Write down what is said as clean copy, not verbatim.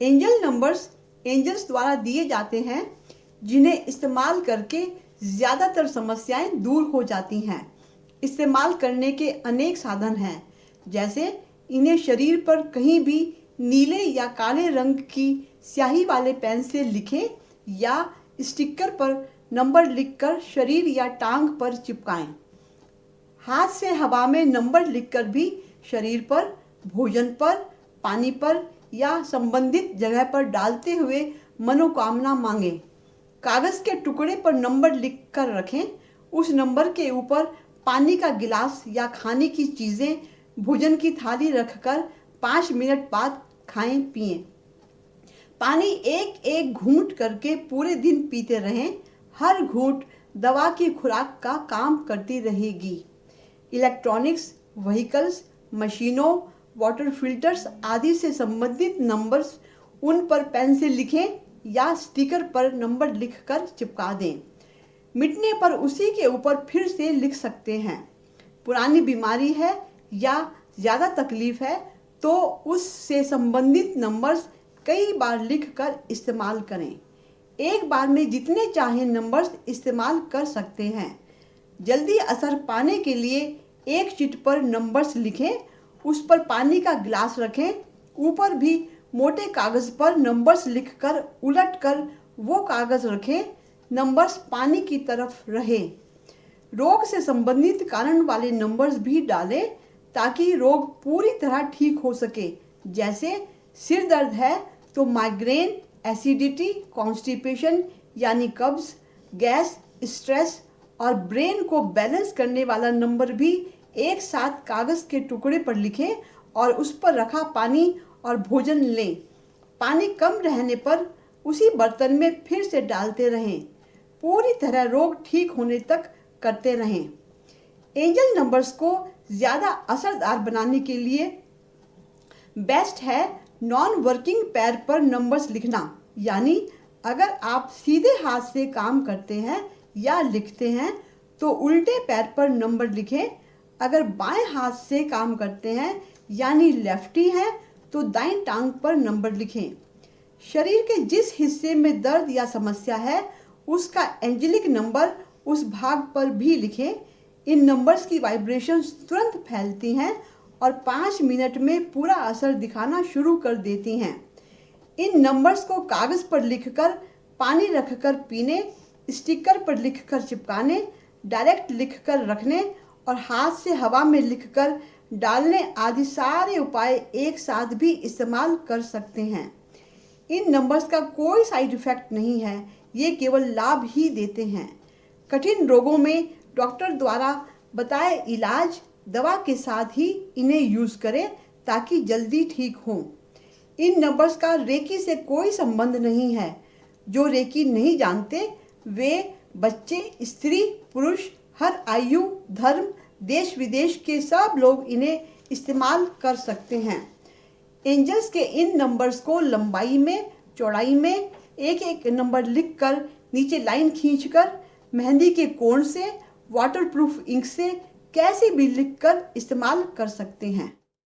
Angel numbers angels द्वारा दिए जाते हैं, जिन्हें इस्तेमाल करके ज़्यादातर समस्याएं दूर हो जाती हैं। इस्तेमाल करने के अनेक साधन हैं, जैसे इन्हें शरीर पर कहीं भी नीले या काले रंग की स्याही वाले पेन से लिखें या स्टिकर पर नंबर लिखकर शरीर या टांग पर चिपकाएं। हाथ से हवा में नंबर लिखकर भी शरीर पर, भोजन पर, पानी पर या संबंधित जगह पर डालते हुए मनोकामना मांगें। कागज़ के टुकड़े पर नंबर लिखकर रखें। उस नंबर के ऊपर पानी का गिलास या खाने की चीज़ें, भोजन की थाली रखकर 5 मिनट बाद खाएं पिएं। पानी एक एक घूंट करके पूरे दिन पीते रहें। हर घूंट दवा की खुराक का काम करती रहेगी। इलेक्ट्रॉनिक्स, व्हीकल्स, मशीनों, वाटर फिल्टर्स आदि से संबंधित नंबर्स उन पर पेन से लिखें या स्टिकर पर नंबर लिखकर चिपका दें। मिटने पर उसी के ऊपर फिर से लिख सकते हैं। पुरानी बीमारी है या ज़्यादा तकलीफ है तो उससे संबंधित नंबर्स कई बार लिखकर इस्तेमाल करें। एक बार में जितने चाहें नंबर्स इस्तेमाल कर सकते हैं। जल्दी असर पाने के लिए एक शीट पर नंबर्स लिखें, उस पर पानी का गिलास रखें, ऊपर भी मोटे कागज़ पर नंबर्स लिखकर उलटकर वो कागज़ रखें, नंबर्स पानी की तरफ रहे। रोग से संबंधित कारण वाले नंबर्स भी डालें ताकि रोग पूरी तरह ठीक हो सके। जैसे सिर दर्द है तो माइग्रेन, एसिडिटी, कॉन्स्टिपेशन यानी कब्ज, गैस, स्ट्रेस और ब्रेन को बैलेंस करने वाला नंबर भी एक साथ कागज़ के टुकड़े पर लिखें और उस पर रखा पानी और भोजन लें। पानी कम रहने पर उसी बर्तन में फिर से डालते रहें। पूरी तरह रोग ठीक होने तक करते रहें। एंजल नंबर्स को ज़्यादा असरदार बनाने के लिए बेस्ट है नॉन वर्किंग पैर पर नंबर्स लिखना। यानी अगर आप सीधे हाथ से काम करते हैं या लिखते हैं तो उल्टे पैर पर नंबर लिखें। अगर बाएं हाथ से काम करते हैं यानी लेफ्टी हैं तो दाईं टांग पर नंबर लिखें। शरीर के जिस हिस्से में दर्द या समस्या है उसका एंजेलिक नंबर उस भाग पर भी लिखें। इन नंबर्स की वाइब्रेशंस तुरंत फैलती हैं और 5 मिनट में पूरा असर दिखाना शुरू कर देती हैं। इन नंबर्स को कागज़ पर लिखकर पानी रखकर पीने, स्टिकर पर लिखकर चिपकाने, डायरेक्ट लिखकर रखने और हाथ से हवा में लिखकर डालने आदि सारे उपाय एक साथ भी इस्तेमाल कर सकते हैं। इन नंबर्स का कोई साइड इफ़ेक्ट नहीं है, ये केवल लाभ ही देते हैं। कठिन रोगों में डॉक्टर द्वारा बताए इलाज दवा के साथ ही इन्हें यूज़ करें ताकि जल्दी ठीक हों। इन नंबर्स का रेकी से कोई संबंध नहीं है। जो रेकी नहीं जानते वे बच्चे, स्त्री, पुरुष, हर आयु, धर्म, देश विदेश के सब लोग इन्हें इस्तेमाल कर सकते हैं। एंजल्स के इन नंबर्स को लंबाई में, चौड़ाई में एक एक नंबर लिखकर नीचे लाइन खींचकर मेहंदी के कोण से, वाटरप्रूफ इंक से कैसे भी लिखकर इस्तेमाल कर सकते हैं।